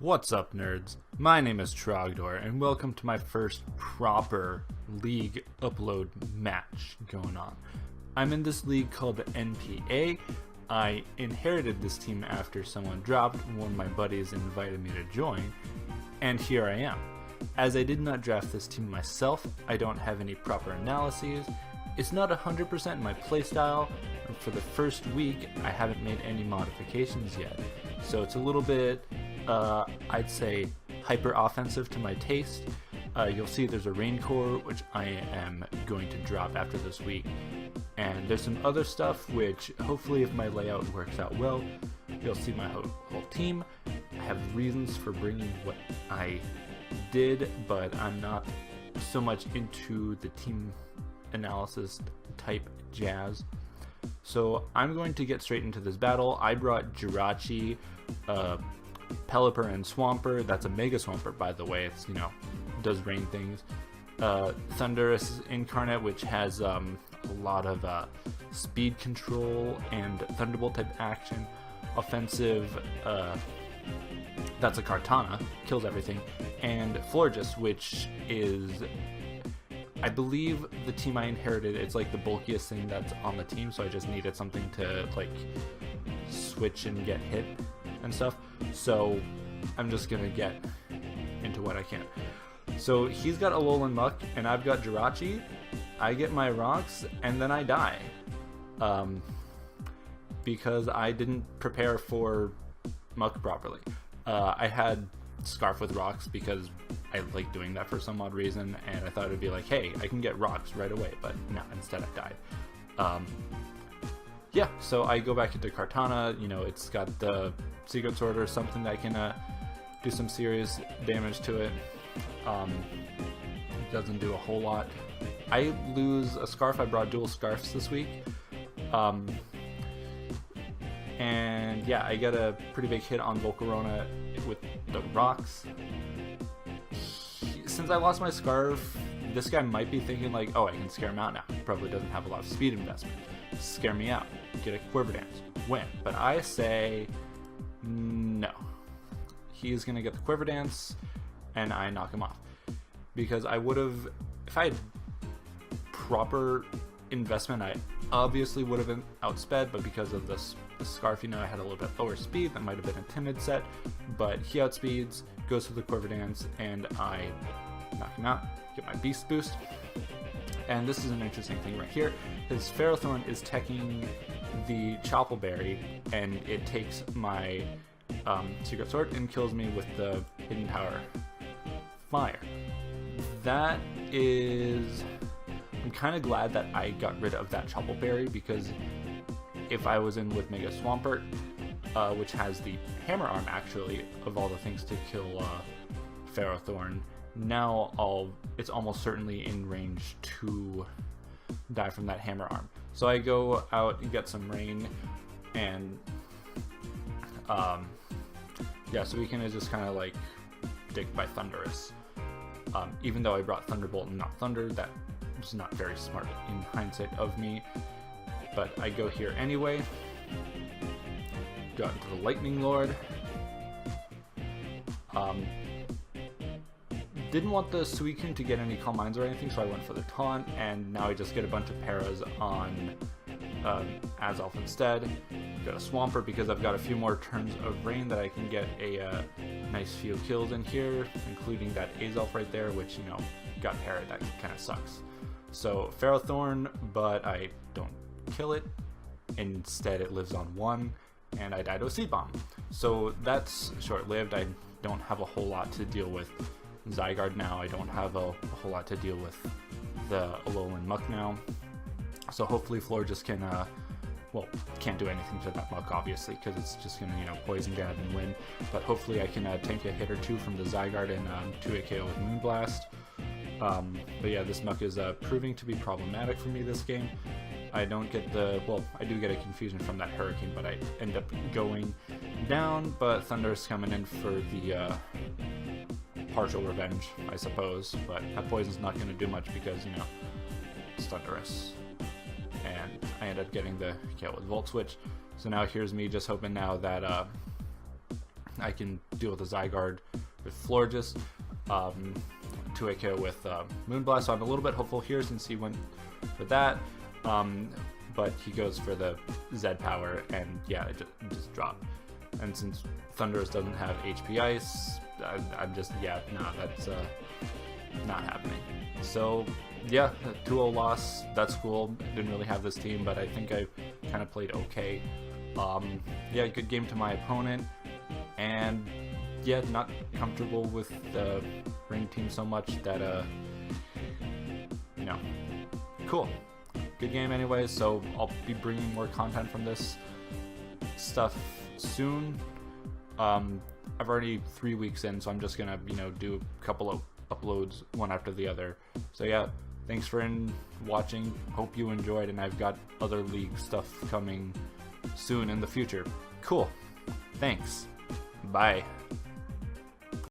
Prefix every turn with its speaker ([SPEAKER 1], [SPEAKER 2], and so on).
[SPEAKER 1] What's up, nerds? My name is Trogdor, and welcome to my first proper league upload match going on. I'm in this league called the NPA. I inherited this team after someone dropped, one of my buddies invited me to join, and here I am. As I did not draft this team myself, I don't have any proper analyses. It's not 100% my playstyle, and for the first week, I haven't made any modifications yet. So it's a little bit, I'd say, hyper offensive to my taste. You'll see there's a rain core, which I am going to drop after this week. And there's some other stuff, which hopefully if my layout works out well, you'll see my whole team. I have reasons for bringing what I did, but I'm not so much into the team analysis type jazz. So I'm going to get straight into this battle. I brought Jirachi, Pelipper, and Swampert. That's a Mega Swampert, by the way. It's, does rain things. Thunderous Incarnate, which has a lot of speed control and Thunderbolt type action. Offensive, that's a Kartana, kills everything. And Florges, which is, I believe, the team I inherited. It's like the bulkiest thing that's on the team, so I just needed something to like switch and get hit and stuff. So I'm just gonna get into what I can. So he's got Alolan Muck and I've got Jirachi. I get my rocks and then I die, because I didn't prepare for Muck properly. I had Scarf with rocks because I like doing that for some odd reason, and I thought it'd be like, hey, I can get rocks right away, but no, instead I died. Yeah, so I go back into Kartana. It's got the Secret Sword or something that can do some serious damage to it. It doesn't do a whole lot. I lose a Scarf. I brought dual Scarfs this week. And yeah, I get a pretty big hit on Volcarona with the rocks. Since I lost my Scarf, this guy might be thinking like, oh, I can scare him out now. He probably doesn't have a lot of speed investment. Scare me out. Get a Quiver Dance. Win. But I say no. He's going to get the Quiver Dance, and I knock him off. Because I would have, if I had proper investment, I obviously would have been outsped, but because of the Scarf, I had a little bit lower speed. That might have been a timid set, but he outspeeds, goes for the Quiver Dance, and I knock him out, get my Beast Boost. And this is an interesting thing right here. His Ferrothorn is teching the Choppleberry, and it takes my Secret Sword and kills me with the Hidden Power Fire. That is... I'm kind of glad that I got rid of that Choppleberry, because if I was in with Mega Swampert, which has the Hammer Arm actually, of all the things to kill Ferrothorn, now it's almost certainly in range to die from that Hammer Arm. So I go out and get some rain, and yeah, so we can just kind of like dig by Thunderous. Even though I brought Thunderbolt and not Thunder, that was not very smart in hindsight of me. But I go here anyway. Got into the Lightning Lord. Didn't want the Suicune to get any Calm Minds or anything, so I went for the Taunt, and now I just get a bunch of Paras on Azelf instead. Got a Swampert because I've got a few more turns of rain that I can get a nice few kills in here, including that Azelf right there, which, got parried. That kind of sucks. So Ferrothorn, but I don't kill it. Instead, it lives on 1, and I die to a Seed Bomb. So that's short-lived. I don't have a whole lot to deal with Zygarde now. I don't have a whole lot to deal with the Alolan Muck now. So hopefully Florges can, can't do anything to that Muck, obviously, because it's just going to, Poison Jab and win. But hopefully I can tank a hit or two from the Zygarde and 2-hit KO with Moonblast. But yeah, this Muck is proving to be problematic for me this game. I don't get I do get a confusion from that Hurricane, but I end up going down, but Thunder's coming in for the partial revenge, I suppose. But that Poison's not going to do much because, it's Thunderous. And I end up getting the KO with Volt Switch. So now here's me just hoping now that I can deal with the Zygarde with Florges, 2-hit KO with Moonblast, so I'm a little bit hopeful here since he went for that, but he goes for the Z power, and yeah, it just dropped. And since Thundurus doesn't have HP Ice, I'm just, yeah, no, that's not happening. So yeah, 2-0 loss, that's cool. Didn't really have this team, but I think I kind of played okay. Yeah, good game to my opponent, and yeah, not comfortable with the ring team so much that you know, cool. Good game anyways, so I'll be bringing more content from this stuff soon. I've already 3 weeks in, so I'm just gonna, you know, do a couple of uploads one after the other. So yeah, thanks for watching, hope you enjoyed, and I've got other league stuff coming soon in the future. Cool, thanks, bye.